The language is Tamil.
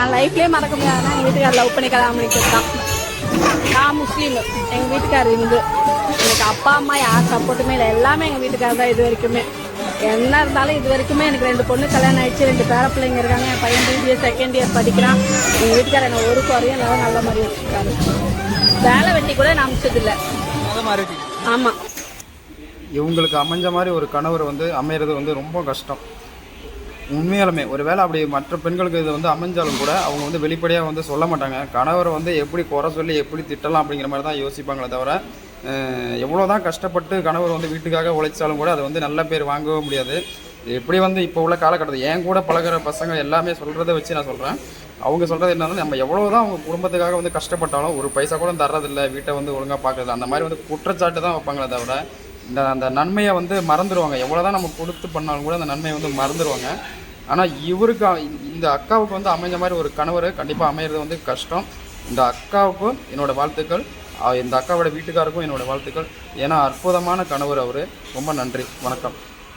நான் லைஃப்லேயே மறக்க முடியாதுன்னா எங்கள் வீட்டுக்காரர் லவ் பண்ணி கல்யாணம் பண்ணிக்கிறது தான். நான் முஸ்லீம், எங்கள் வீட்டுக்காரர் இந்து. எனக்கு அப்பா அம்மா யார் சப்போர்ட்டுமே இல்லை, எல்லாமே எங்கள் வீட்டுக்காரர் தான். இது வரைக்குமே என்ன இருந்தாலும் இது வரைக்குமே எனக்கு 2 பொண்ணு கல்யாணம் ஆயிடுச்சு, 2 பேர பிள்ளைங்க இருக்காங்க. என் பையன் BBA செகண்ட் இயர் படிக்கிறான். எங்கள் வீட்டுக்காரர் என்ன ஒரு குறையும் எல்லாரும் நல்ல மாதிரி வச்சுருக்காரு. வேலை வெட்டி கூட நான் அமைச்சதில்லை. ஆமாம், இவங்களுக்கு அமைஞ்ச மாதிரி ஒரு கணவர் வந்து அமையிறது வந்து ரொம்ப கஷ்டம் உண்மையாலுமே. ஒரு வேளை அப்படி மற்ற பெண்களுக்கு இது வந்து அமைஞ்சாலும் கூட அவங்க வந்து வெளிப்படையாக வந்து சொல்ல மாட்டாங்க. கணவரை வந்து எப்படி குறை சொல்லி எப்படி திட்டலாம் அப்படிங்கிற மாதிரி தான் யோசிப்பாங்களே தவிர, எவ்வளோ தான் கஷ்டப்பட்டு கணவர் வந்து வீட்டுக்காக உழைச்சாலும் கூட அதை வந்து நல்ல பேர் வாங்கவே முடியாது. எப்படி வந்து இப்போ உள்ள காலகட்டத்தில் என் கூட பழகிற பசங்க எல்லாமே சொல்கிறத வச்சு நான் சொல்கிறேன். அவங்க சொல்கிறது என்னன்னா, நம்ம எவ்வளோ தான் அவங்க குடும்பத்துக்காக வந்து கஷ்டப்பட்டாலும் ஒரு பைசா கூட தர்றதில்லை, வீட்டை வந்து ஒழுங்காக பார்க்குறதில்ல, அந்த மாதிரி வந்து குற்றச்சாட்டு தான் வைப்பாங்களே தவிர அந்த நன்மையை வந்து மறந்துடுவாங்க. எவ்வளோ தான் நம்ம கொடுத்து பண்ணாலும் கூட அந்த நன்மையை வந்து மறந்துடுவாங்க. ஆனால் இவருக்கு இந்த அக்காவுக்கு வந்து அமைஞ்ச மாதிரி ஒரு கணவர் கண்டிப்பாக அமையிறது வந்து கஷ்டம். இந்த அக்காவுக்கும் என்னோடய வாழ்த்துக்கள், இந்த அக்காவோட வீட்டுக்காருக்கும் என்னோடய வாழ்த்துக்கள். ஏன்னா அற்புதமான கணவர் அவர். ரொம்ப நன்றி, வணக்கம்.